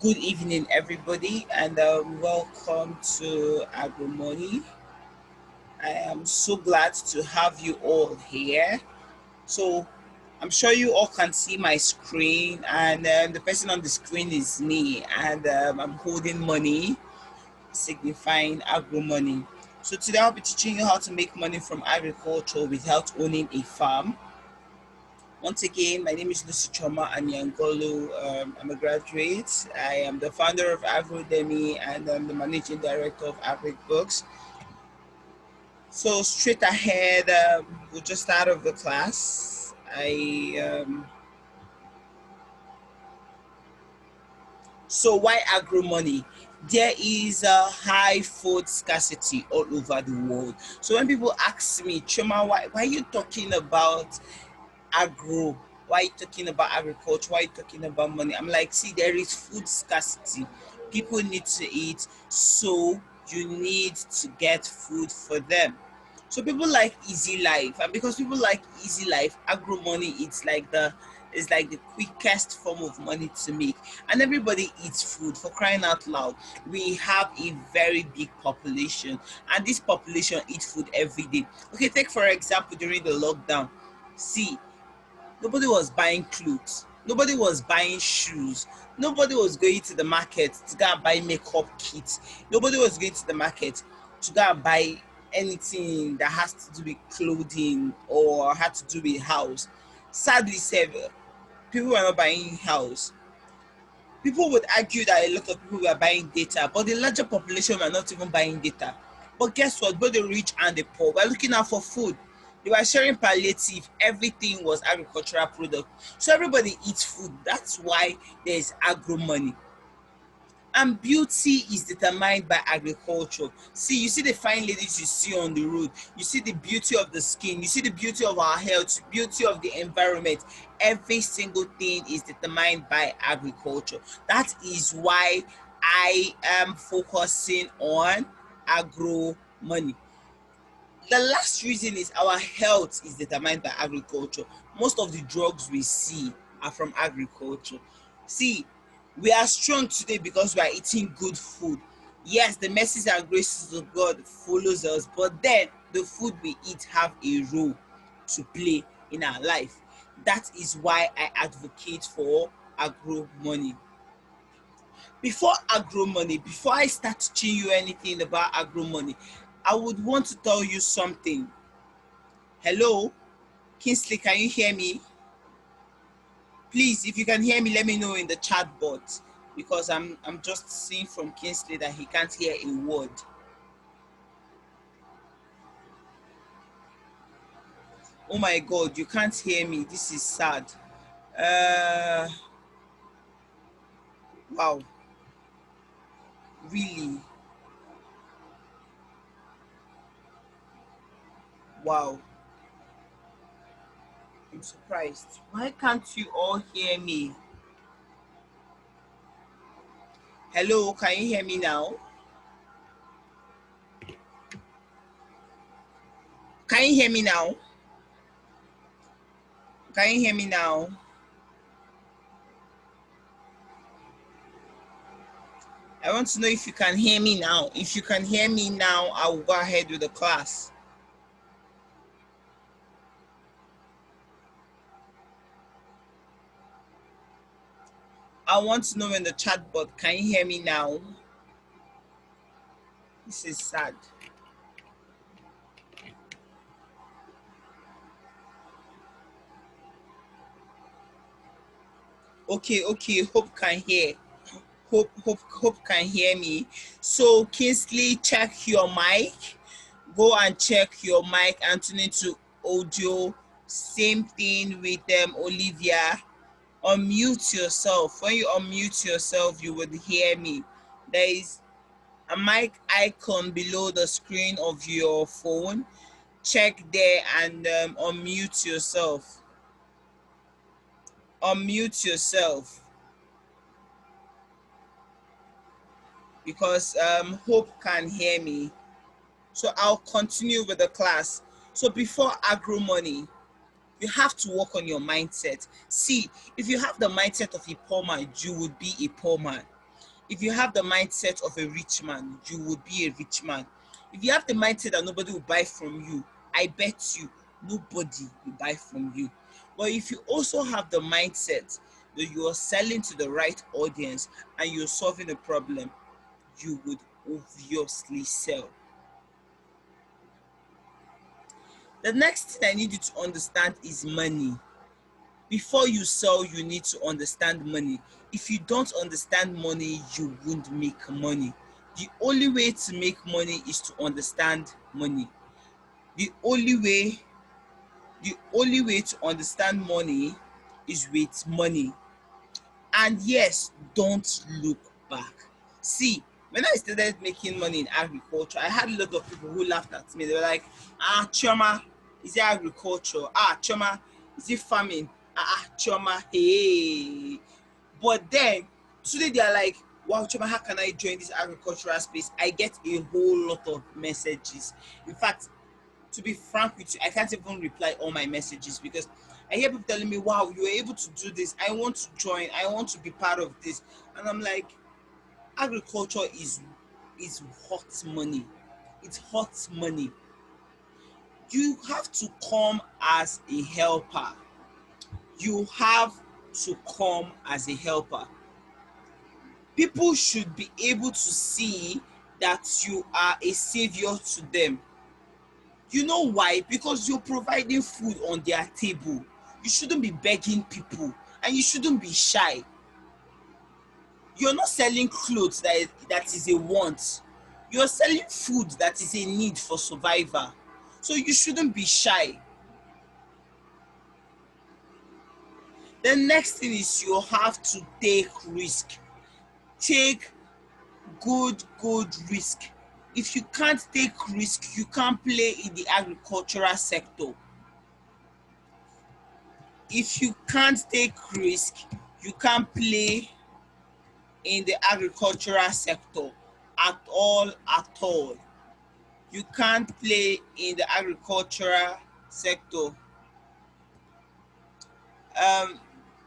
Good evening, everybody, and welcome to Agrimoney. I am so glad to have you all here. So, I'm sure you all can see my screen, and the person on the screen is me, and I'm holding money, signifying Agrimoney. So, today I'll be teaching you how to make money from agriculture without owning a farm. Once again, my name is Lucy Choma Anyangolo. I'm a graduate. I am the founder of Agrodemy and I'm the managing director of Agribooks. So straight ahead, we'll just start off the class. So why agro money? There is a high food scarcity all over the world. So when people ask me, Choma, why are you talking about agro? Why are you talking about agriculture? Why are you talking about money? I'm like, see, there is food scarcity. People need to eat, so you need to get food for them. So people like easy life, and because people like easy life, agro money it's like the quickest form of money to make. And everybody eats food, for crying out loud. We have a very big population, and this population eats food every day. Okay, take for example during the lockdown. See, nobody was buying clothes, nobody was buying shoes, nobody was going to the market to go and buy makeup kits, nobody was going to the market to go and buy anything that has to do with clothing or had to do with house. Sadly, people were not buying house. People would argue that a lot of people were buying data, but the larger population were not even buying data. But guess what? Both the rich and the poor were looking out for food. They were sharing palliative. Everything was agricultural product. So everybody eats food. That's why there's agro money. And beauty is determined by agriculture. See, you see the fine ladies you see on the road, you see the beauty of the skin, you see the beauty of our health, beauty of the environment. Every single thing is determined by agriculture. That is why I am focusing on agro money. The last reason is our health is determined by agriculture. Most of the drugs we see are from agriculture. See, we are strong today because we are eating good food. Yes, the mercies and graces of God follows us, but then the food we eat have a role to play in our life. That is why I advocate for agro money. Before agro money, before I start teaching you anything about agro money, I would want to tell you something. Hello, Kingsley, can you hear me? Please, if you can hear me, let me know in the chat box because I'm just seeing from Kingsley that he can't hear a word. Oh my God, you can't hear me. This is sad. Uh, wow, really? Wow, I'm surprised. Why can't you all hear me? Hello, can you hear me now? Can you hear me now? Can you hear me now? I want to know if you can hear me now. If you can hear me now, I will go ahead with the class. I want to know in the chat box, can you hear me now? This is sad. Okay, hope can hear. Hope can hear me. So Kingsley, check your mic. Go and check your mic. Anthony to audio. Same thing with Olivia. Unmute yourself. When you unmute yourself, you would hear me. There is a mic icon below the screen of your phone. Check there and unmute yourself. Unmute yourself because Hope can hear me. So I'll continue with the class. So before agro money, you have to work on your mindset. See, if you have the mindset of a poor man, you would be a poor man. If you have the mindset of a rich man, you will be a rich man. If you have the mindset that nobody will buy from you, I bet you nobody will buy from you. But if you also have the mindset that you are selling to the right audience and you're solving a problem, you would obviously sell. The next thing I need you to understand is money. Before you sell, you need to understand money. If you don't understand money, you won't make money. The only way to make money is to understand money. The only way, the only way to understand money is with money. And yes, don't look back. See, when I started making money in agriculture, I had a lot of people who laughed at me. They were like, ah, Choma, is it agriculture? Ah, Choma, is it farming? Choma, hey. But then, today they are like, wow, Choma, how can I join this agricultural space? I get a whole lot of messages. In fact, to be frank with you, I can't even reply all my messages because I hear people telling me, wow, you were able to do this. I want to join. I want to be part of this. And I'm like, agriculture is hot money. It's hot money. You have to come as a helper. You have to come as a helper. People should be able to see that you are a savior to them. You know why? Because you're providing food on their table. You shouldn't be begging people and you shouldn't be shy. You're not selling clothes that is a want. You're selling food that is a need for survival. So you shouldn't be shy. The next thing is you have to take risk. Take good risk. If you can't take risk, you can't play in the agricultural sector. If you can't take risk, you can't play in the agricultural sector at all, at all. You can't play in the agricultural sector. um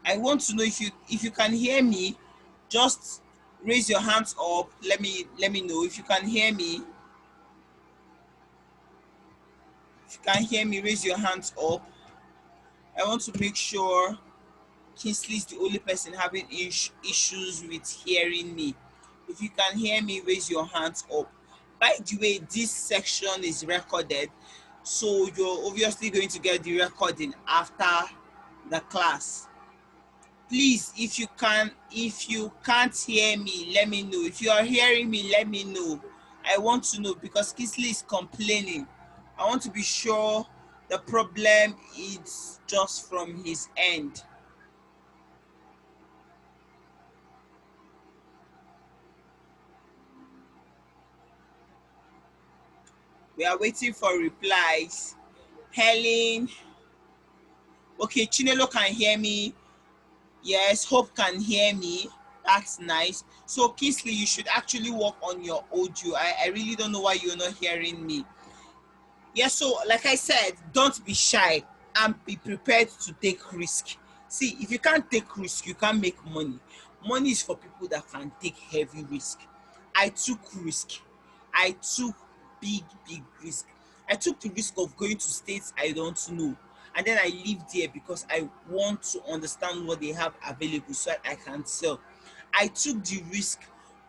I want to know if you can hear me. Just raise your hands up. Let me know if you can hear me. If you can hear me, raise your hands up. I want to make sure Kingsley is the only person having issues with hearing me. If you can hear me, raise your hands up. By the way, this section is recorded, so you're obviously going to get the recording after the class. Please, if you can't hear me, let me know. If you are hearing me, let me know. I want to know because Kingsley is complaining. I want to be sure the problem is just from his end. We are waiting for replies. Helen, okay, Chinelo can hear me. Yes, Hope can hear me. That's nice. So Kingsley, you should actually work on your audio. I really don't know why you're not hearing me. Yes, so like I said, don't be shy and be prepared to take risk. See, if you can't take risk, you can't make money. Money is for people that can take heavy risk. I took risk. I took big risk. I took the risk of going to states I don't know. And then I live there because I want to understand what they have available so that I can sell. I took the risk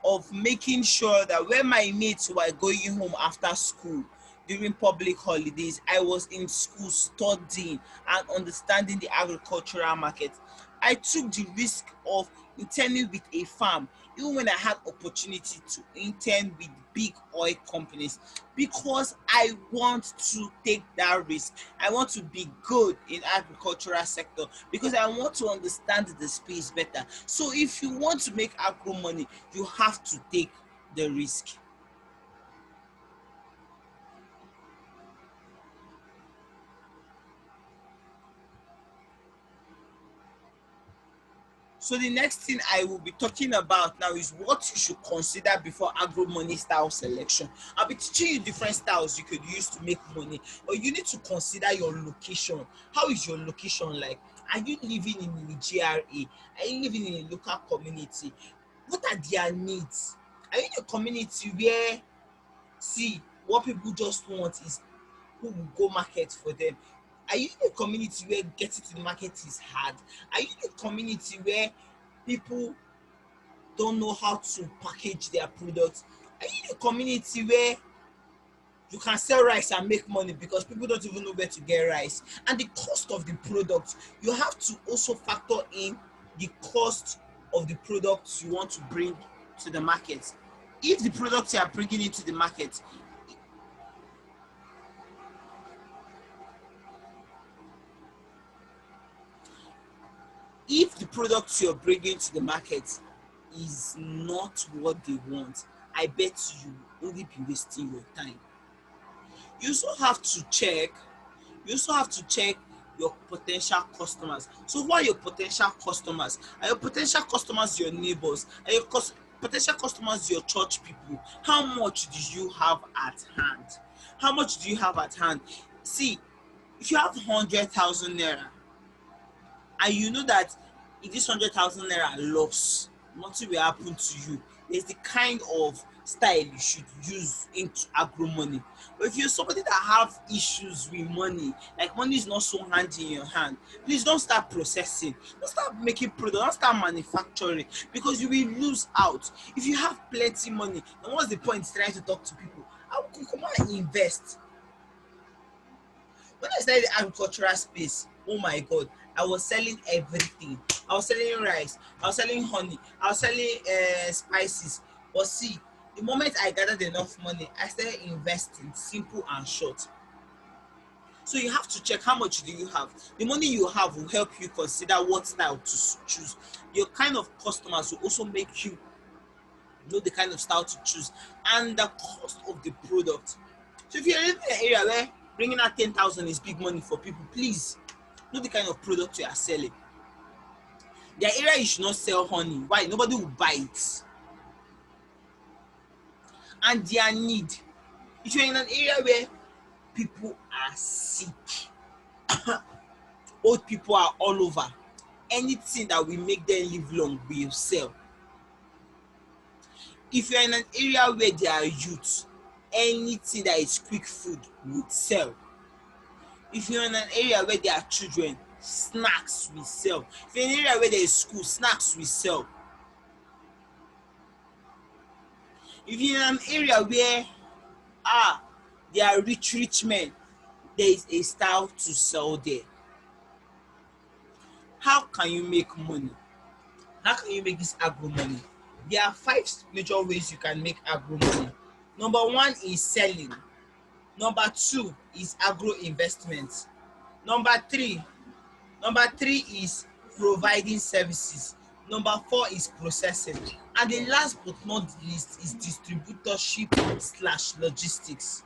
of making sure that when my mates were going home after school during public holidays, I was in school studying and understanding the agricultural market. I took the risk of interning with a farm even when I had opportunity to intern with big oil companies because I want to take that risk. I want to be good in agricultural sector because I want to understand the space better. So if you want to make agro money, you have to take the risk. So the next thing I will be talking about now is what you should consider before agro money style selection. I'll be teaching you different styles you could use to make money, but you need to consider your location. How is your location like? Are you living in the GRA? Are you living in a local community? What are their needs? Are you in a community where, see, what people just want is who will go market for them? Are you in a community where getting to the market is hard? Are you in a community where people don't know how to package their products? Are you in a community where you can sell rice and make money because people don't even know where to get rice? And the cost of the product, you have to also factor in the cost of the products you want to bring to the market. If the products you are bringing into the market, if the products you're bringing to the market is not what they want, I bet you will only be wasting your time. You also have to check, you also have to check your potential customers. So who are your potential customers? Are your potential customers your neighbors? Are your potential customers your church people? How much do you have at hand? How much do you have at hand? See, if you have 100,000 naira and you know that if this 100,000 naira loss, nothing will happen to you, there's the kind of style you should use into agro money. But if you're somebody that have issues with money, like money is not so handy in your hand, please don't start processing, don't start making products, don't start manufacturing, because you will lose out. If you have plenty money, then what's the point trying to talk to people? I will come and invest. When I started the agricultural space, oh my god, I was selling everything. I was selling rice, I was selling honey, I was selling spices. But see, the moment I gathered enough money, I started investing, simple and short. So you have to check how much do you have. The money you have will help you consider what style to choose. Your kind of customers will also make you know the kind of style to choose and the cost of the product. So if you're in an area where bringing out 10,000 is big money for people, please know the kind of product you are selling. Their area you should not sell honey. Why? Nobody will buy it. And their need. If you're in an area where people are sick, old people are all over, anything that will make them live long will sell. If you're in an area where there are youth, anything that is quick food would sell. If you're in an area where there are children, snacks will sell. If you're in an area where there is school, snacks will sell. If you're in an area where there are rich men, there is a style to sell there. How can you make money? How can you make this agro money? There are 5 major ways you can make agro money. Number 1 is selling. Number 2 is agro investment. Number 3 Number 3 is providing services. Number 4 is processing. And the last but not least is distributorship/logistics.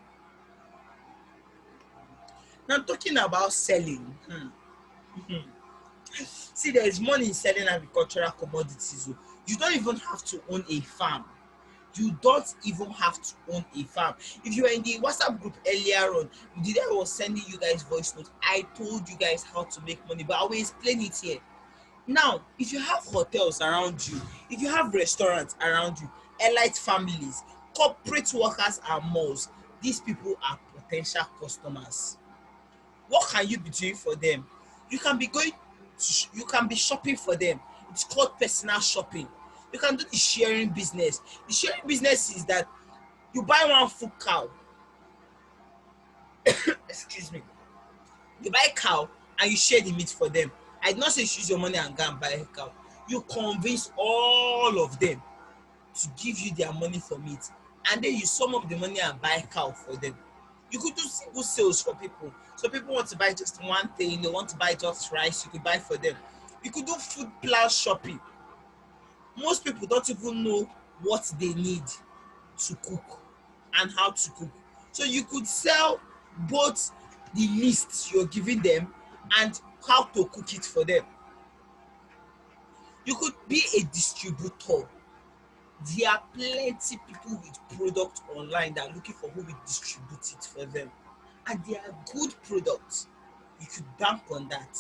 Now talking about selling, see, there is money in selling agricultural commodities. You don't even have to own a farm. You don't even have to own a farm. If you were in the WhatsApp group earlier on, the day I was sending you guys voice notes, I told you guys how to make money, but I will explain it here. Now, if you have hotels around you, if you have restaurants around you, elite families, corporate workers and malls, these people are potential customers. What can you be doing for them? You can be going you can be shopping for them. It's called personal shopping. You can do the sharing business. The sharing business is that you buy one full cow, excuse me, you buy cow and you share the meat for them. I did not say you use your money and go and buy a cow. You convince all of them to give you their money for meat, and then you sum up the money and buy cow for them. You could do single sales for people. So people want to buy just one thing, they want to buy just rice, you could buy for them. You could do food plus shopping. Most people don't even know what they need to cook and how to cook. So you could sell both the list you're giving them and how to cook it for them. You could be a distributor. There are plenty people with product online that are looking for who will distribute it for them. And they are good products. You could bank on that.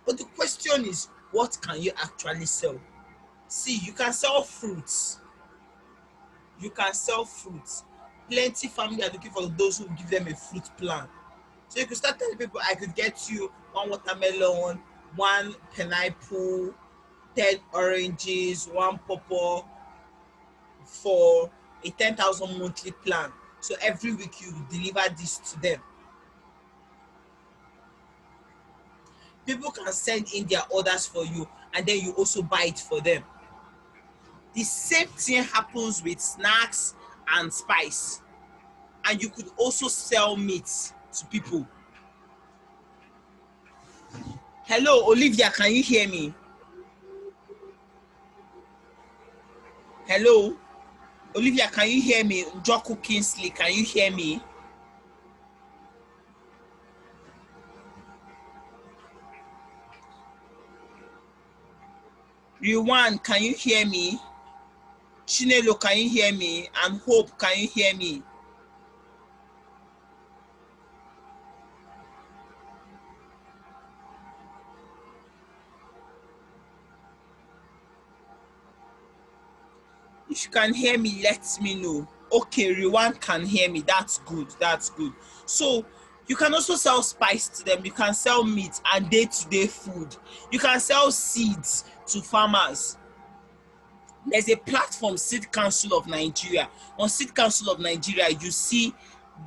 But the question is, what can you actually sell? See, you can sell fruits. You can sell fruits. Plenty family are looking for those who give them a fruit plan. So you could start telling people, I could get you one watermelon, one pineapple, 10 oranges, one pawpaw for a 10,000 monthly plan. So every week you deliver this to them. People can send in their orders for you and then you also buy it for them. The same thing happens with snacks and spice. And you could also sell meat to people. Hello, Olivia, can you hear me? Hello, Olivia, can you hear me? Joko Kingsley, can you hear me? Riwan, can you hear me? Chinelo, can you hear me? And Hope, can you hear me? If you can hear me, let me know. Okay, Riwan can hear me. That's good. That's good. So you can also sell spice to them. You can sell meat and day-to-day food. You can sell seeds to farmers. There's a platform, Seed Council of Nigeria. On Seed Council of Nigeria, you see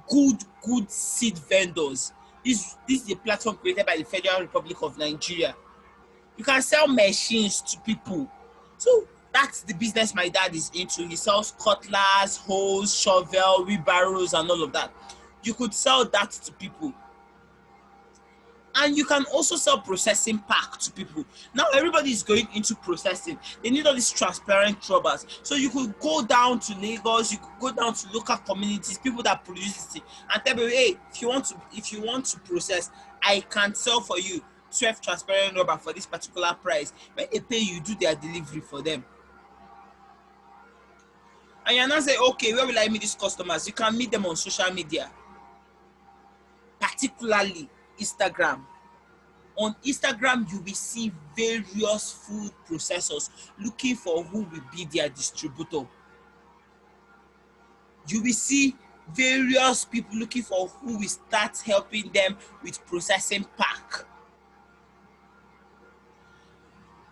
good seed vendors. This is a platform created by the Federal Republic of Nigeria. You can sell machines to people. So that's the business my dad is into. He sells cutlass, hoes, shovel, wheelbarrows, and all of that. You could sell that to people. And you can also sell processing pack to people. Now everybody is going into processing. They need all these transparent rubbers. So you could go down to Lagos, you could go down to local communities, people that produce it, and tell them, hey, if you want to process, I can sell for you 12 transparent rubber for this particular price. When they pay you, do their delivery for them. And you're not saying, okay, where will I meet these customers? You can meet them on social media, particularly Instagram. On Instagram, you will see various food processors looking for who will be their distributor. You will see various people looking for who will start helping them with processing pack.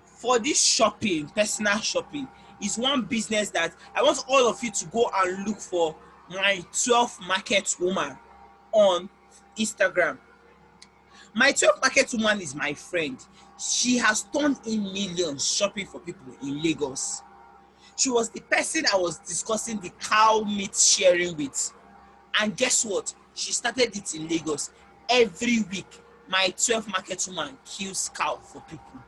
For this shopping, personal shopping, is one business that I want all of you to go and look for. My 12 market woman on Instagram. My 12 market woman is my friend. She has turned in millions shopping for people in Lagos. She was the person I was discussing the cow meat sharing with. And guess what? She started it in Lagos. Every week, my 12 market woman kills cow for people.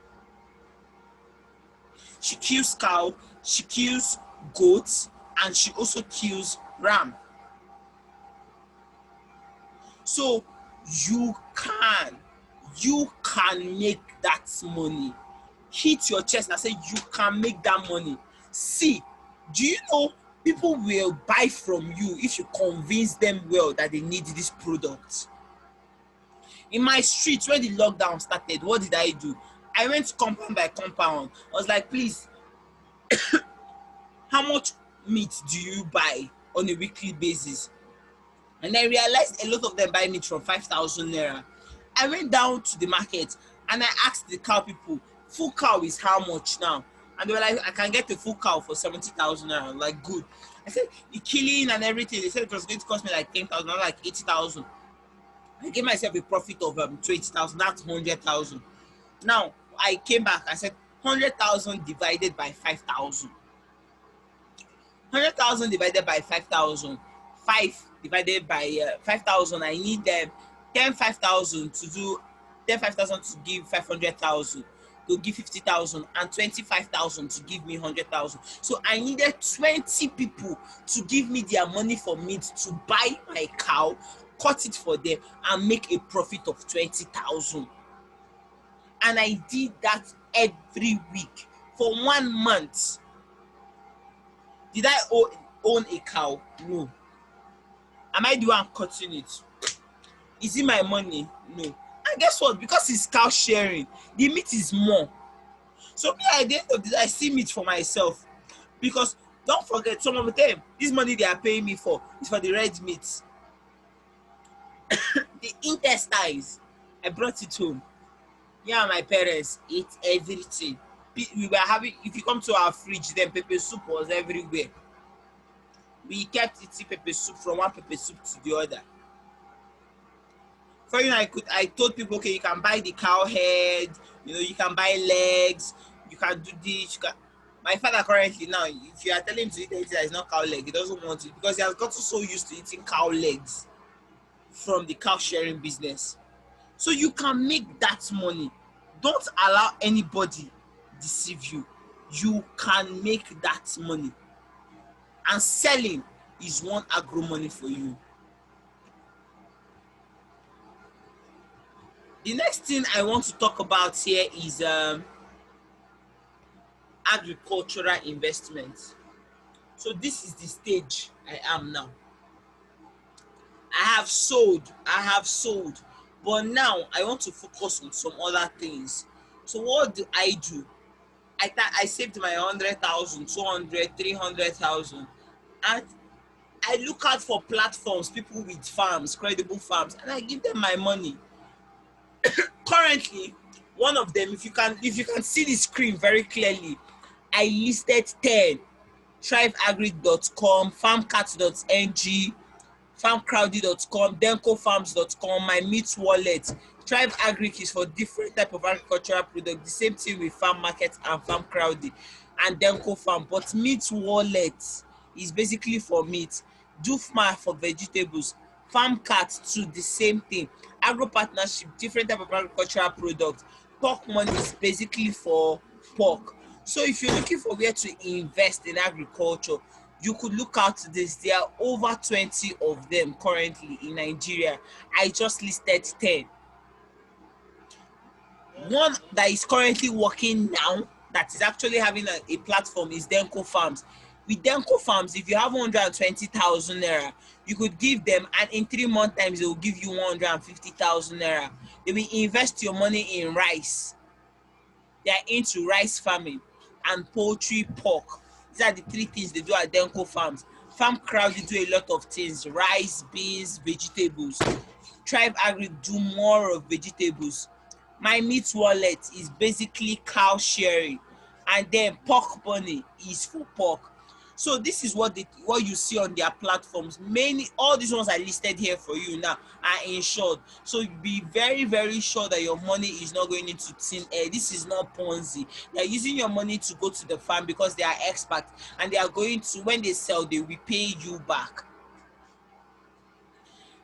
She kills cow, she kills goats, and she also kills ram. So you can make that money. Hit your chest and say you can make that money. See, do you know people will buy from you if you convince them well that they need this product? In my street, when the lockdown started, what did I do? I went compound by compound. I was like, please, how much meat do you buy on a weekly basis? And I realized a lot of them buy meat from 5,000 naira. I went down to the market and I asked the cow people, full cow is how much now? And they were like, I can get a full cow for 70,000 naira. I'm like, good. I said, the killing and everything, they said it was going to cost me like 10,000, not like 80,000. I gave myself a profit of 20,000, that's 100,000. Now, I came back, I said, 100,000 divided by 5,000. 100,000 divided by 5,000. 5 divided by 5,000. I need them 10,500 to do 10,500 to give 500,000 to give 50,000 and 25,000 to give me 100,000. So I needed 20 people to give me their money for meat to buy my cow, cut it for them, and make a profit of 20,000. And I did that every week for 1 month. Did I own a cow? No. Am I the one cutting it? Is it my money? No. And guess what? Because it's cow sharing, the meat is more. So me at the end of the day, I see meat for myself, because don't forget, some of them, this money they are paying me for is for the red meat, the intestines. I brought it home. Yeah, my parents ate everything. We were having, if you come to our fridge, then pepper soup was everywhere. We kept eating pepper soup from one pepper soup to the other. For you know, I told people, okay, you can buy the cow head, you can buy legs, you can do this, you can. My father currently now, if you are telling him to eat anything that is not cow leg, he doesn't want it, because he has gotten so used to eating cow legs from the cow sharing business. So you can make that money. Don't allow anybody deceive you. You can make that money. And selling is one agro money for you. The next thing I want to talk about here is agricultural investment. So this is the stage I am now. I have sold, but now I want to focus on some other things. So what do? I saved my 100,000, 200, 300,000, and I look out for platforms, people with farms, credible farms, and I give them my money. Currently, one of them, if you can see the screen very clearly, I listed 10: thriveagri.com, farmcat.ng, farmcrowdy.com, denkofarms.com, my meat wallet. Thrive Agric is for different type of agricultural product. The same thing with Farm Market and Farm Crowdy and Denko Farm. But meat wallet is basically for meat. Dufma for vegetables. Farm Cat too, the same thing. Agro partnership, different type of agricultural product. Pork money is basically for pork. So if you're looking for where to invest in agriculture, you could look out this. There are over 20 of them currently in Nigeria. I just listed 10. One that is currently working now, that is actually having a platform, is Denko Farms. With Denko Farms, if you have 120,000 naira, you could give them, and in 3 month times they will give you 150,000 naira. They will invest your money in rice. They are into rice farming and poultry, pork. These are the three things they do at Denko Farms. Farm Crowd, they do a lot of things: rice, beans, vegetables. Tribe Agri do more of vegetables. My meat wallet is basically cow sharing, and then pork bunny is for pork. So this is what you see on their platforms. Many, all these ones are listed here for you now are insured. So be very, very sure that your money is not going into thin air. This is not Ponzi. They are using your money to go to the farm because they are experts, and they are going to, when they sell, they will pay you back.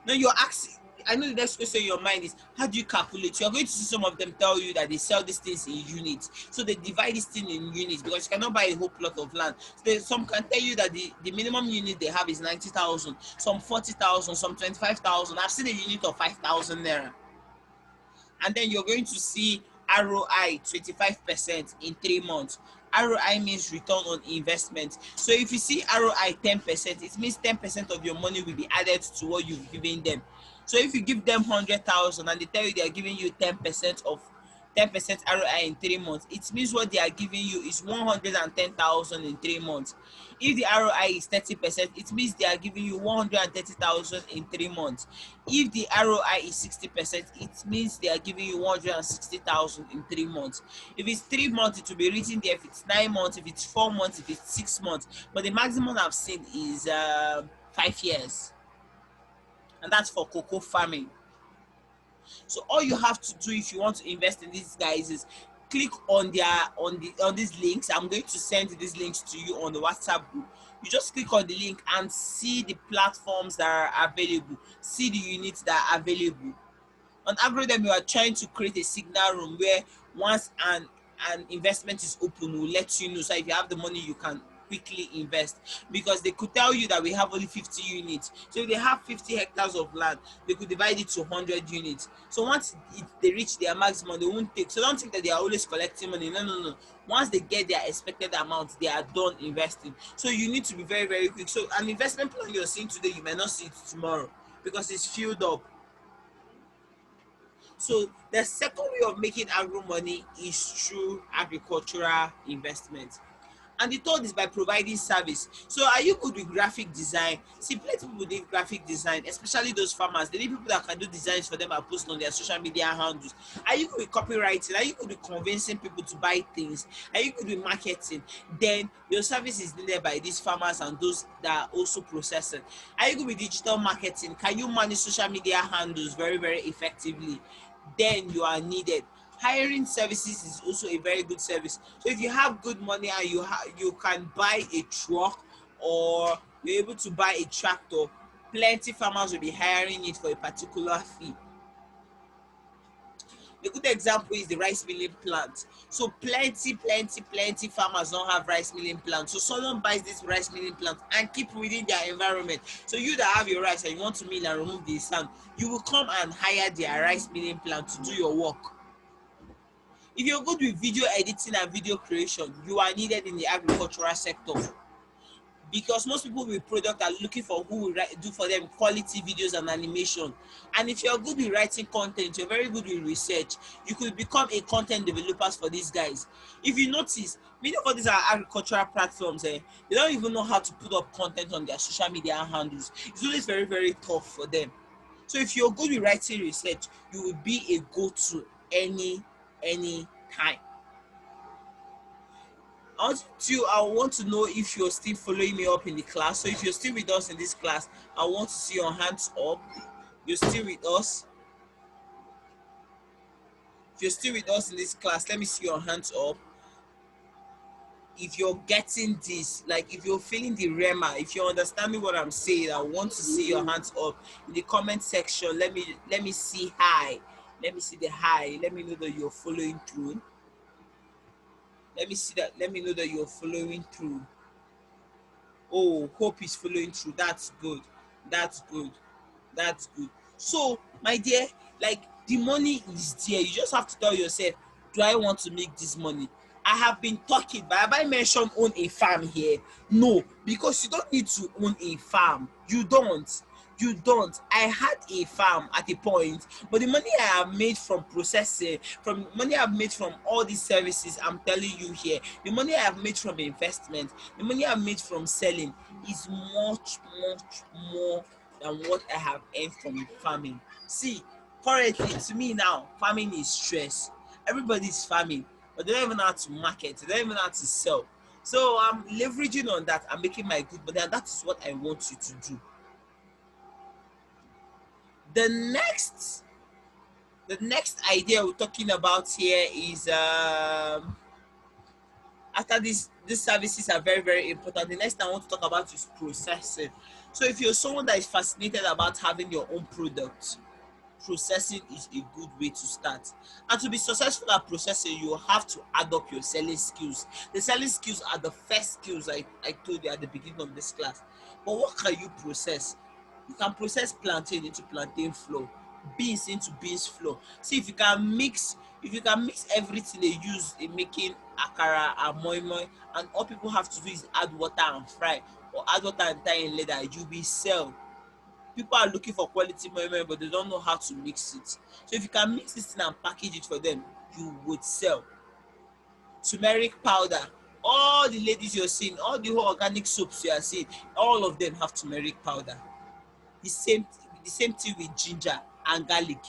Now you're asking, I know the next question in your mind is, how do you calculate? You're going to see some of them tell you that they sell these things in units. So they divide this thing in units, because you cannot buy a whole plot of land. So some can tell you that the minimum unit they have is 90,000, some 40,000, some 25,000. I've seen a unit of 5,000 naira. And then you're going to see ROI 25% in 3 months. ROI means return on investment. So if you see ROI 10%, it means 10% of your money will be added to what you've given them. So if you give them 100,000 and they tell you they are giving you 10% ROI in 3 months, it means what they are giving you is 110,000 in 3 months. If the ROI is 30%, it means they are giving you 130,000 in 3 months. If the ROI is 60%, it means they are giving you 160,000 in 3 months. If it's 3 months, it will be written there. If it's 9 months, if it's 4 months, if it's 6 months. But the maximum I've seen is 5 years, and that's for cocoa farming. So all you have to do if you want to invest in these guys is click on these links. I'm going to send these links to you on the WhatsApp group. You just click on the link and see the platforms that are available, see the units that are available. On Agrodem, we are trying to create a signal room where once an investment is open, we'll let you know. So if you have the money, you can quickly invest, because they could tell you that we have only 50 units. So if they have 50 hectares of land, they could divide it to 100 units. So once they reach their maximum, they won't take. So don't think that they are always collecting money. No, no, no. Once they get their expected amount, they are done investing. So you need to be very, very quick. So an investment plan you're seeing today, you may not see it tomorrow, because it's filled up. So the second way of making agro money is through agricultural investment. And the third is by providing service. So are you good with graphic design? See, plenty people need graphic design, especially those farmers. They need people that can do designs for them and post on their social media handles. Are you good with copywriting? Are you good with convincing people to buy things? Are you good with marketing? Then your service is needed by these farmers and those that are also processing. Are you good with digital marketing? Can you manage social media handles very, very effectively? Then you are needed. Hiring services is also a very good service. So if you have good money and you can buy a truck, or you're able to buy a tractor, plenty farmers will be hiring it for a particular fee. A good example is the rice milling plant. So plenty farmers don't have rice milling plant. So someone buys this rice milling plant and keep within their environment. So you that have your rice and you want to mill and remove the sand, you will come and hire their rice milling plant to do your work. If you're good with video editing and video creation, you are needed in the agricultural sector, because most people with product are looking for who will do for them quality videos and animation. And if you're good with writing content, you're very good with research, you could become a content developers for these guys. If you notice, many of these are agricultural platforms, they don't even know how to put up content on their social media handles. It's always very, very tough for them. So if you're good with writing research, you will be a go-to any time. I want to know if you're still following me up in the class. So if you're still with us in this class, I want to see your hands up. You're still with us. If you're still with us in this class, let me see your hands up. If you're getting this, like if you're feeling the rema, if you're understanding what I'm saying, I want to see your hands up in the comment section. Let me see hi. Let me see the hi. Let me know that you're following through. Let me know that you're following through. Oh, hope is following through. That's good. That's good. That's good. So, my dear, like the money is there. You just have to tell yourself, do I want to make this money? I have been talking, but have I mentioned own a farm here? No, because you don't need to own a farm. You don't. You don't. I had a farm at a point, but the money I have made from processing, from money I've made from all these services I'm telling you here, the money I have made from investment, the money I've made from selling is much more than what I have earned from farming. See, currently to me now, farming is stress. Everybody's farming, but they don't even know how to market, they don't even know how to sell. So I'm leveraging on that. I'm making my good money, and that is what I want you to do. The next the next idea we're talking about here is after these services are very, very important. The next thing I want to talk about is processing. So if you're someone that is fascinated about having your own product, processing is a good way to start. And to be successful at processing, you have to add up your selling skills. The selling skills are the first skills I told you at the beginning of this class. But what can you process? You can process plantain into plantain flour, beans into beans flour. See, if you can mix everything they use in making akara and moi moi, and all people have to do is add water and fry, or add water and tie in leather, you will sell. People are looking for quality moi moi, but they don't know how to mix it. So if you can mix this thing and package it for them, you would sell. Turmeric powder, all the ladies you're seeing, all the whole organic soaps you are seeing, all of them have turmeric powder. The same thing with ginger and garlic.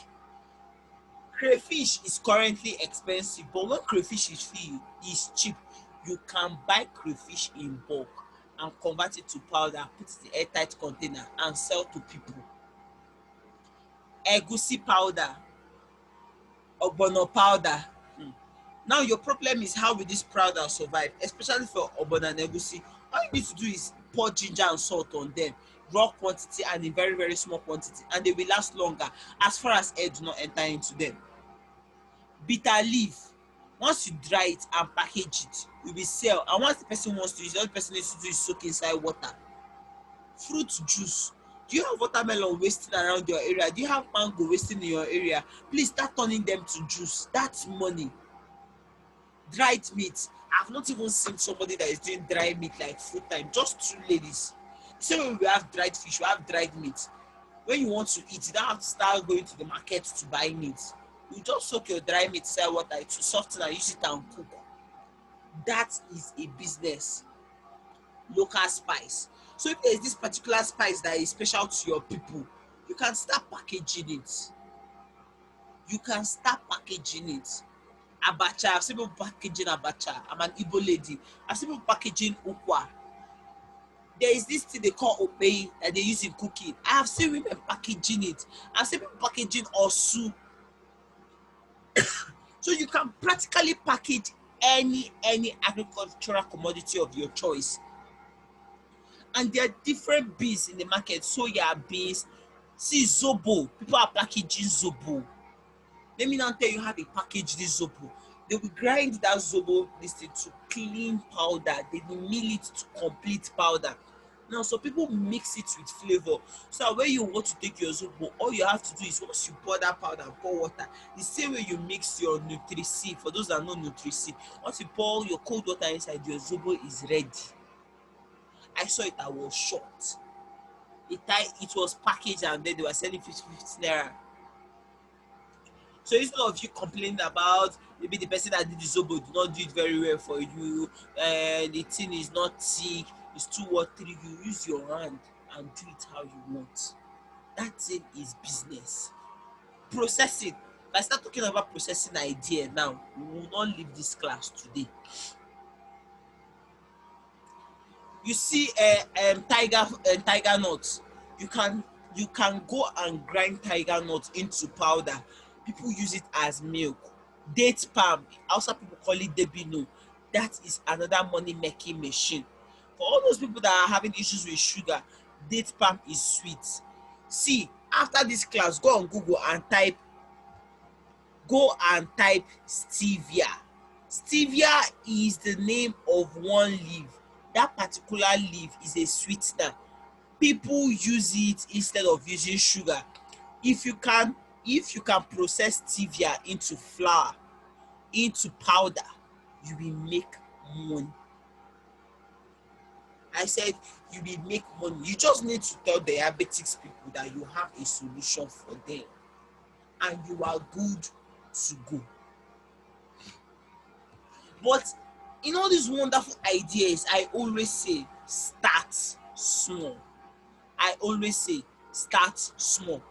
Crayfish is currently expensive, but when crayfish is cheap, you can buy crayfish in bulk and convert it to powder, put it in airtight container and sell to people. Egusi powder, ogbono powder. Now your problem is, how will this powder survive, especially for ogbono and egusi? All you need to do is pour ginger and salt on them, raw quantity and in very, very small quantity, and they will last longer as far as air do not enter into them. Bitter leaf, once you dry it and package it, you will sell, and once the person wants to use it, all the person needs to do is soak inside water. Fruit juice, do you have watermelon wasting around your area? Do you have mango wasting in your area? Please start turning them to juice. That's money. Dried meat, I've not even seen somebody that is doing dry meat like full time, just two ladies. Same way we have dried fish, we have dried meat. When you want to eat, you don't have to start going to the market to buy meat. You just soak your dry meat inside water to soften and use it and cook. That is a business. Local spice. So if there is this particular spice that is special to your people, you can start packaging it. You can start packaging it. Abacha, I've seen people packaging abacha. I'm an Igbo lady. I've seen people packaging ukwa. There is this thing they call opei that they use in cooking. I have seen women packaging it. I've seen people packaging osu. So you can practically package any agricultural commodity of your choice. And there are different beans in the market. Soya beans. See zobo. People are packaging zobo. Let me now tell you how they package this zobo. They will grind that zobo this thing to clean powder. They will mill it to complete powder. Now, so people mix it with flavor. So when you want to take your zobo, all you have to do is once you pour that powder, pour water. The same way you mix your Nutri-C. For those that know Nutri-C, once you pour your cold water inside, your zobo is ready. I saw it. I was shocked. It was packaged and then they were selling 50 naira. So instead of you complaining about maybe the person that did the zobo did not do it very well for you, the thing is not thick, it's too watery, you use your hand and do it how you want. That thing is business. Processing. If I start talking about processing idea now, we will not leave this class today. You see tiger nuts. You can go and grind tiger nuts into powder. People use it as milk. Date palm, Hausa people call it debino. That is another money making machine. For all those people that are having issues with sugar, date palm is sweet. See, after this class, go on Google and type stevia. Stevia is the name of one leaf. That particular leaf is a sweetener. People use it instead of using sugar. If you can process stevia into flour, into powder, you will make money. I said you will make money. You just need to tell the diabetics people that you have a solution for them and you are good to go. But in all these wonderful ideas, I always say start small. I always say start small.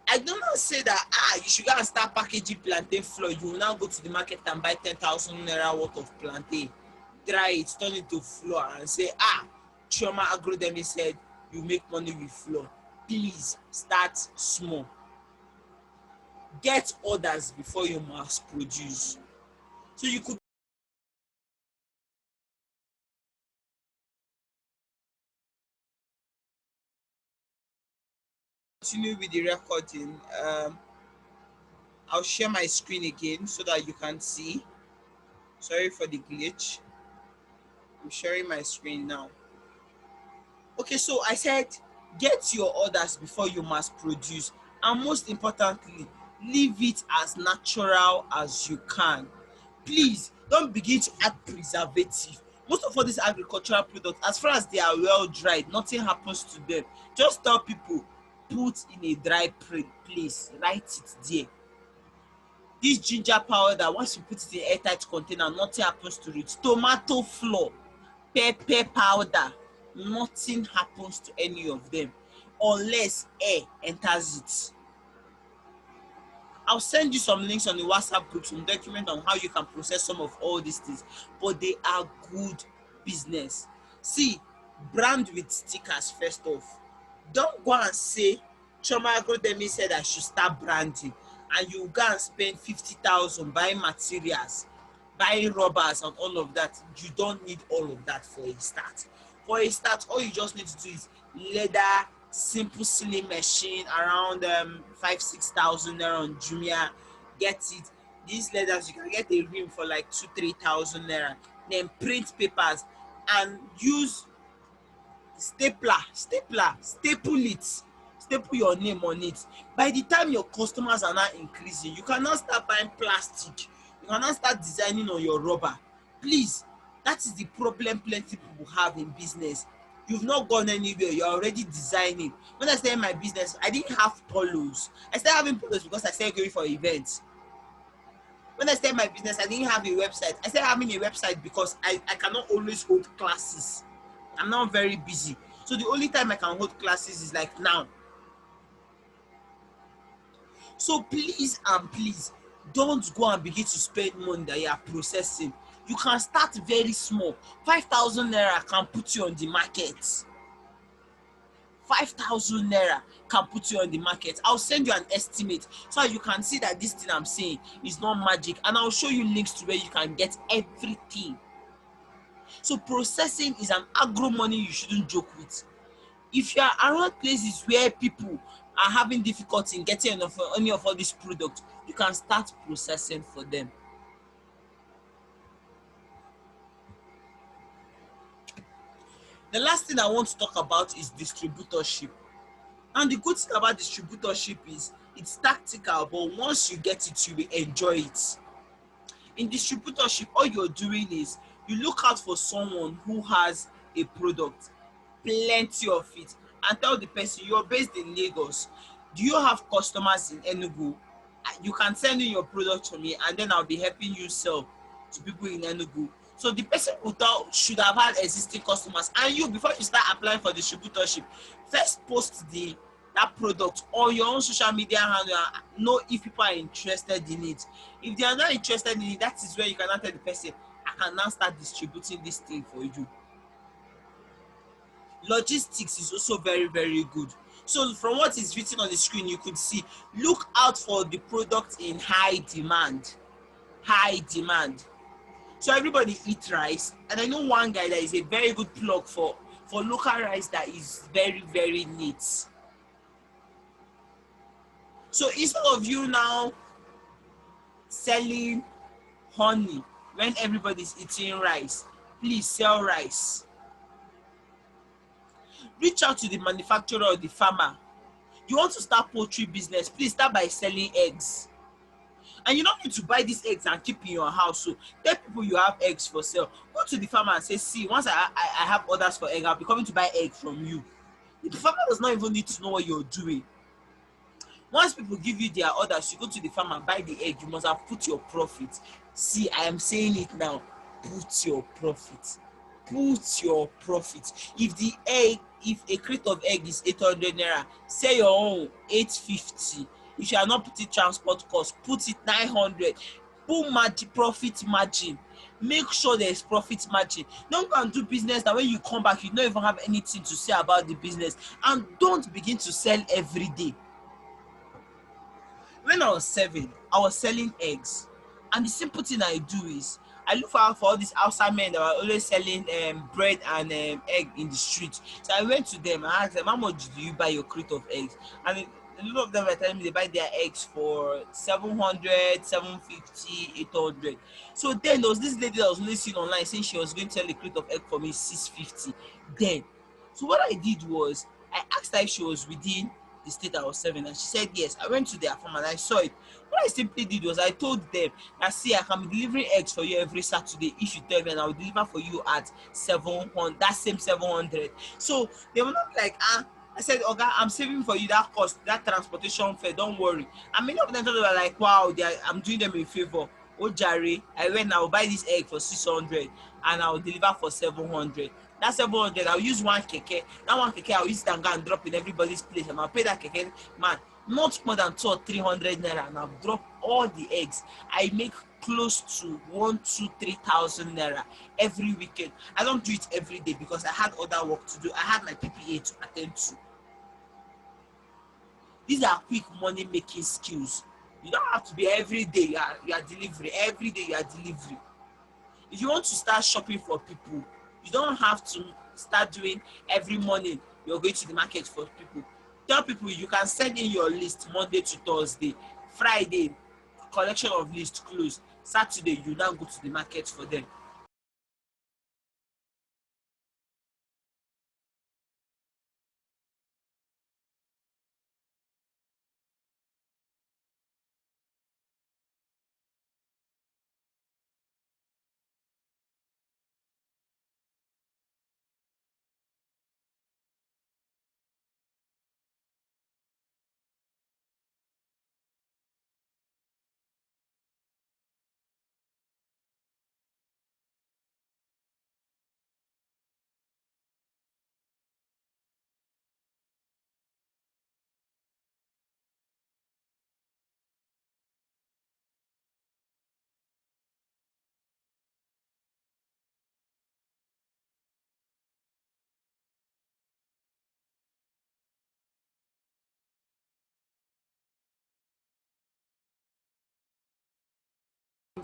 I do not say that you should go and start packaging plantain flour. You will now go to the market and buy 10,000 naira worth of plantain, dry it, turn it to flour, and say Chioma Agribusiness said you make money with flour. Please start small. Get orders before you mass produce. So you could continue with the recording. I'll share my screen again so that you can see. Sorry for the glitch. I'm sharing my screen now. Okay, so I said get your orders before you mass produce, and most importantly, leave it as natural as you can. Please don't begin to add preservative. Most of all these agricultural products, as far as they are well dried, nothing happens to them. Just tell people put in a dry place, write it there. This ginger powder, once you put it in airtight container, nothing happens to it. Tomato flour, pepper powder, nothing happens to any of them unless air enters it. I'll send you some links on the WhatsApp group, some document on how you can process some of all these things, but they are good business. See, brand with stickers first off. Don't go and say Chioma Agrodemi said I should start branding, and you go and spend 50,000 buying materials, buying rubbers and all of that. You don't need all of that for a start. For a start, all you just need to do is leather, simple sewing machine around 5,000-6,000 naira on Jumia. Get it. These leathers you can get a rim for like 2,000-3,000 naira. Then print papers and use staple it, staple your name on it. By the time your customers are now increasing, you can now start buying plastic, you can now start designing on your rubber. Please, that is the problem plenty people have in business. You've not gone anywhere, you're already designing. When I started my business, I didn't have polos. I started having polos because I started going for events. When I started my business, I didn't have a website. I started having a website because I cannot always hold classes. I'm now very busy. So the only time I can hold classes is like now. So please and please don't go and begin to spend money that you are processing. You can start very small. 5,000 naira can put you on the market. 5,000 naira can put you on the market. I'll send you an estimate so that you can see that this thing I'm saying is not magic, and I'll show you links to where you can get everything. So processing is an agro money you shouldn't joke with. If you are around places where people are having difficulty in getting enough any of all these products, you can start processing for them. The last thing I want to talk about is distributorship. And the good thing about distributorship is it's tactical, but once you get it, you will enjoy it. In distributorship, all you're doing is you look out for someone who has a product, plenty of it, and tell the person you're based in Lagos. Do you have customers in Enugu? You can send in your product to me, and then I'll be helping you sell to people in Enugu. So the person who thought should have had existing customers, and you, before you start applying for distributorship, first post that product on your own social media handle and know if people are interested in it. If they are not interested in it, that is where you can now tell the person, I can now start distributing this thing for you. Logistics is also very, very good. So from what is written on the screen, you could see, look out for the product in high demand. High demand. So everybody eat rice, and I know one guy that is a very good plug for local rice that is very, very neat. So instead of you now selling honey when everybody's eating rice, please sell rice. Reach out to the manufacturer or the farmer. You want to start poultry business, please start by selling eggs. And you don't need to buy these eggs and keep in your house. So tell people you have eggs for sale. Go to the farmer and say, see, once I have orders for egg, I'll be coming to buy egg from you. The farmer does not even need to know what you're doing. Once people give you their orders, you go to the farm and buy the egg, you must have put your profit. See, I am saying it now, put your profit. Put your profit. If a crate of egg is 800 naira, sell your own 850. If you are not putting transport cost, put it 900. Put profit margin. Make sure there is profit margin. Don't go and do business that when you come back, you don't even have anything to say about the business. And don't begin to sell every day. When I was 7, I was selling eggs, and the simple thing I do is I look out for all these outside men that were always selling bread and egg in the street. So I went to them and asked them, how much do you buy your crate of eggs? And a lot of them were telling me they buy their eggs for 700, 750, 800. So then there was this lady that was only seen online saying she was going to sell a crate of egg for me 650. Then, so what I did was I asked her if she was within the state I was serving, and she said yes. I went to their farm and I saw it. What I simply did was I told them that, see, I can be delivering eggs for you every Saturday if you tell me, and I will deliver for you at 700, that same 700. So they were not like, I said, Oga, I'm saving for you that cost, that transportation fare, don't worry. And many of them thought they were like, wow, I'm doing them a favor. Oh Jerry, I went, I will buy this egg for 600 and I will deliver for 700. That 700, I'll use one keke. That one keke, I'll use it and go and drop in everybody's place, and I'll pay that keke man not more than 200 or 300 naira, and I'll drop all the eggs. I make close to 1, 2, 3,000 naira every weekend. I don't do it every day because I had other work to do. I had my PPA to attend to. These are quick money making skills. You don't have to be every day you are delivering. Every day you are delivering. If you want to start shopping for people, you don't have to start doing every morning you're going to the market for people. Tell people you can send in your list Monday to Thursday. Friday, collection of list close. Saturday, you now go to the market for them.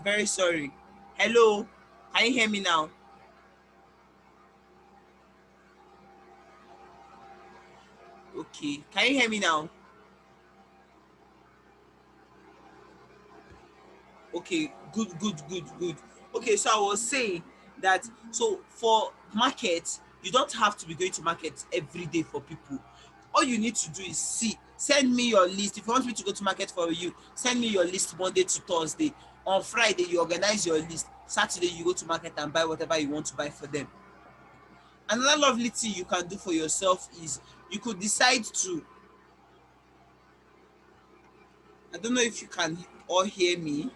very sorry. Hello, can you hear me now? Okay, can you hear me now? Okay, good, good, good, good. Okay, so I was saying that so for market, you don't have to be going to market every day for people. All you need to do is send me your list. If you want me to go to market for you, send me your list Monday to Thursday. On Friday, you organize your list. Saturday, you go to market and buy whatever you want to buy for them. Another lovely thing you can do for yourself is you could decide to, I don't know if you can all hear me.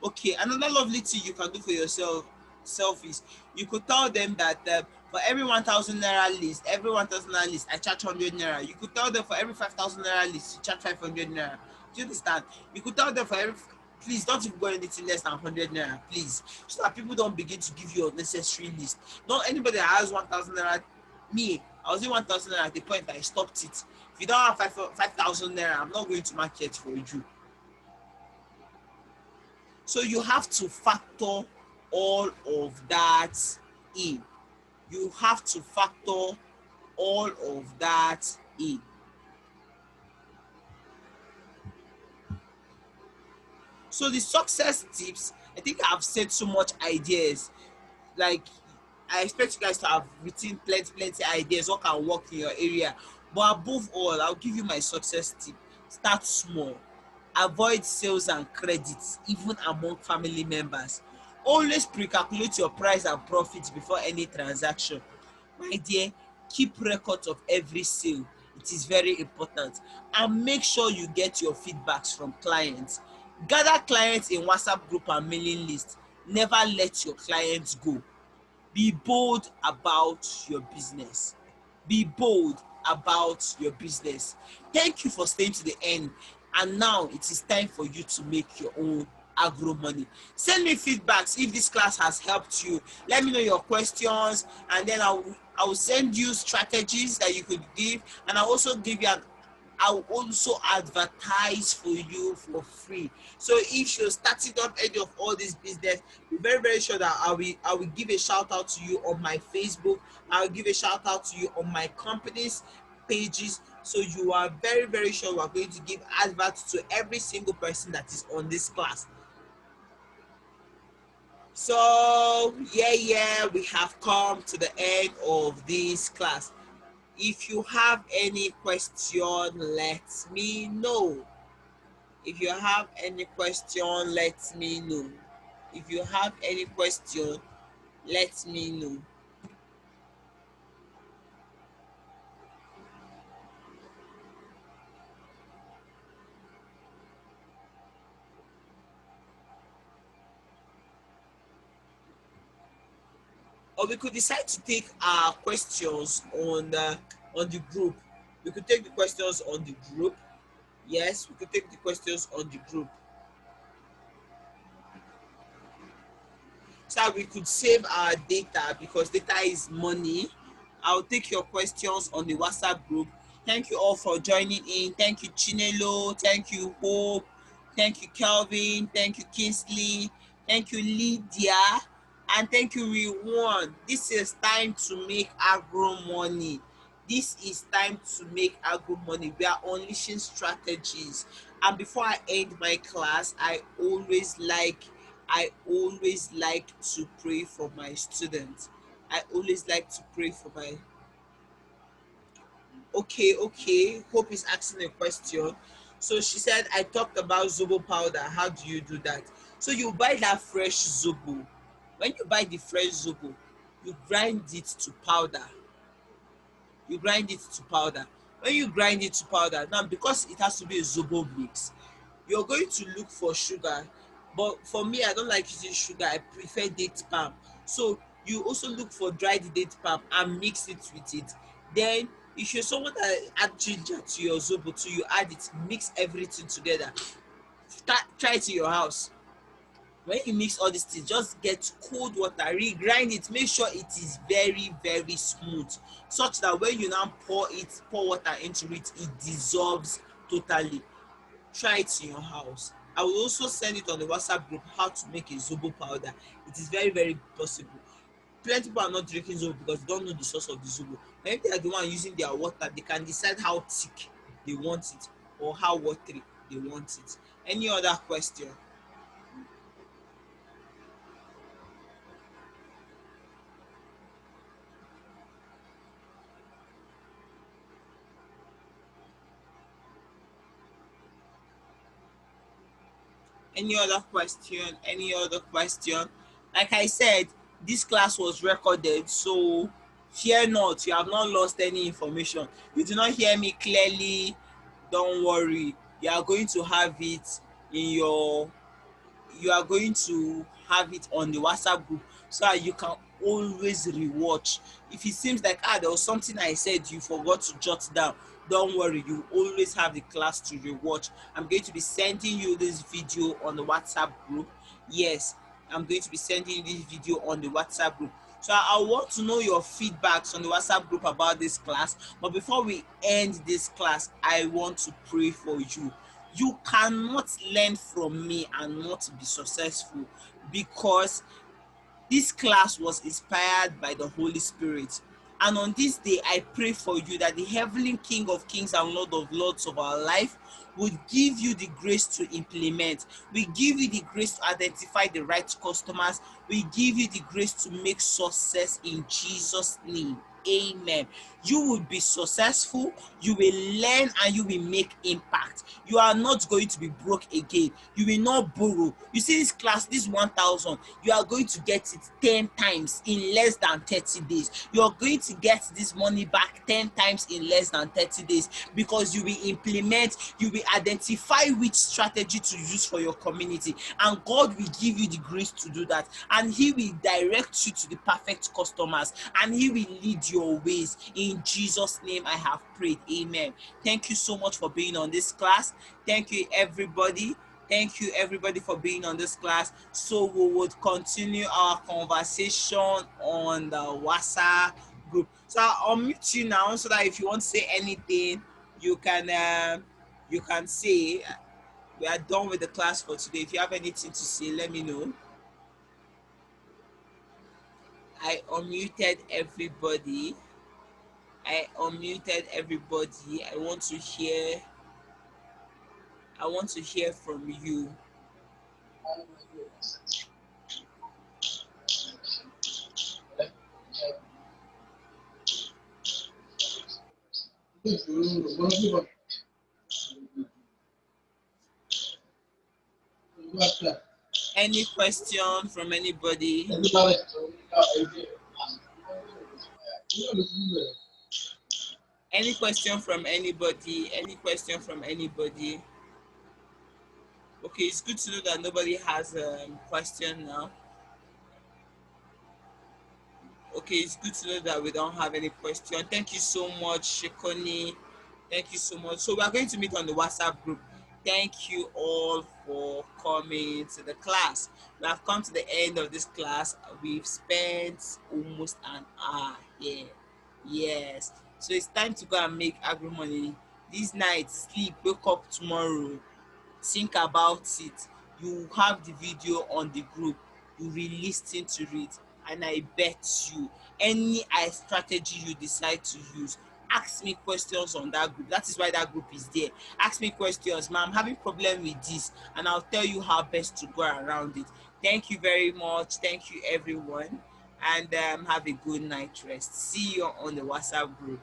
Okay, another lovely thing you can do for yourself self is you could tell them that for every 1,000 naira list, every 1,000 naira list, I charge 100 naira. You could tell them for every 5,000 naira list, you charge 500 naira. Do you understand? You could tell them for every, please don't even go anything less than 100 naira, please, so that people don't begin to give you unnecessary list. Not anybody that has 1,000 naira. Me, I was in 1,000 naira at the point that I stopped it. If you don't have 5,000 naira, I'm not going to market for you. So you have to factor all of that in. You have to factor all of that in. So the success tips, I think I've said so much ideas. Like, I expect you guys to have written plenty ideas what can work in your area. But above all, I'll give you my success tip. Start small. Avoid sales and credits, even among family members. Always pre-calculate your price and profit before any transaction. My dear, keep records of every sale. It is very important. And make sure you get your feedbacks from clients. Gather clients in WhatsApp group and mailing list. Never let your clients go. Be bold about your business. Be bold about your business. Thank you for staying to the end. And now it is time for you to make your own agro money. Send me feedbacks if this class has helped you. Let me know your questions, and then I will send you strategies that you could give, and I'll also give you an I'll also advertise for you for free. So if you're starting up any of all this business, be very sure that I will give a shout out to you on my Facebook. I'll give a shout out to you on my company's pages. So you are very sure we're going to give adverts to every single person that is on this class. So we have come to the end of this class. If you have any question, let me know. If you have any question, let me know. If you have any question, let me know. Or we could decide to take our questions on the group. We could take the questions on the group. Yes, we could take the questions on the group. So that we could save our data, because data is money. I'll take your questions on the WhatsApp group. Thank you all for joining in. Thank you, Chinelo. Thank you, Hope. Thank you, Kelvin. Thank you, Kingsley. Thank you, Lydia. And thank you, Rewan. This is time to make agro money. This is time to make agro money. We are unleashing strategies. And before I end my class, I always like to pray for my students. I always like to pray for my. Okay. Hope is asking a question. So she said, I talked about Zobo powder. How do you do that? So you buy that fresh Zobo. When you buy the fresh Zobo, you grind it to powder. You grind it to powder. When you grind it to powder, now because it has to be a Zobo mix, you're going to look for sugar. But for me, I don't like using sugar. I prefer date palm. So you also look for dried date palm and mix it with it. Then if you're someone that add ginger to your zobo too, you add it, mix everything together. Try it in your house. When you mix all these things, just get cold water, re-grind it, make sure it is very smooth, such that when you now pour water into it, it dissolves totally. Try it in your house I will also send it on the WhatsApp group how to make a zobo powder. It is very, very possible. Plenty people are not drinking zobo because they don't know the source of the zobo. But if they are the one using their water, they can decide how thick they want it or how watery they want it. Any other question? Any other question? Any other question? Like I said, this class was recorded, so fear not, you have not lost any information. You do not hear me clearly, don't worry. You are going to have it in your you are going to have it on the WhatsApp group so that you can always rewatch. If it seems like there was something I said you forgot to jot down, don't worry, you always have the class to rewatch. I'm going to be sending you this video on the WhatsApp group. Yes, I'm going to be sending you this video on the WhatsApp group. So I want to know your feedbacks on the WhatsApp group about this class. But before we end this class, I want to pray for you. You cannot learn from me and not be successful, because this class was inspired by the Holy Spirit. And on this day, I pray for you that the heavenly King of Kings and Lord of Lords of our life would give you the grace to implement. We give you the grace to identify the right customers. We give you the grace to make success in Jesus' name. Amen. You will be successful, you will learn, and you will make impact. You are not going to be broke again. You will not borrow. You see this class, this 1,000, you are going to get it 10 times in less than 30 days. You are going to get this money back 10 times in less than 30 days, because you will implement, you will identify which strategy to use for your community, and God will give you the grace to do that, and He will direct you to the perfect customers, and He will lead your ways. In Jesus' name I have prayed. Amen. Thank you so much for being on this class. Thank you, everybody. Thank you, everybody, for being on this class. So we would continue our conversation on the WhatsApp group. So I'll mute you now so that if you want to say anything, you can say. We are done with the class for today. If you have anything to say, let me know. I unmuted everybody. I want to hear from you. Any question from anybody? Any question from anybody? Any question from anybody? Okay, it's good to know that nobody has a question now. Okay, it's good to know that we don't have any question. Thank you so much, Shekoni. Thank you so much. So we are going to meet on the WhatsApp group. Thank you all for coming to the class. We have come to the end of this class. We've spent almost an hour here. Yes. So it's time to go and make agri money. This night, sleep, wake up tomorrow. Think about it. You have the video on the group, you re-listen to it, and I bet you any strategy you decide to use, ask me questions on that group. That is why that group is there. Ask me questions, ma'am, I'm having problem with this, and I'll tell you how best to go around it. Thank you very much. Thank you, everyone, and have a good night rest. See you on the WhatsApp group.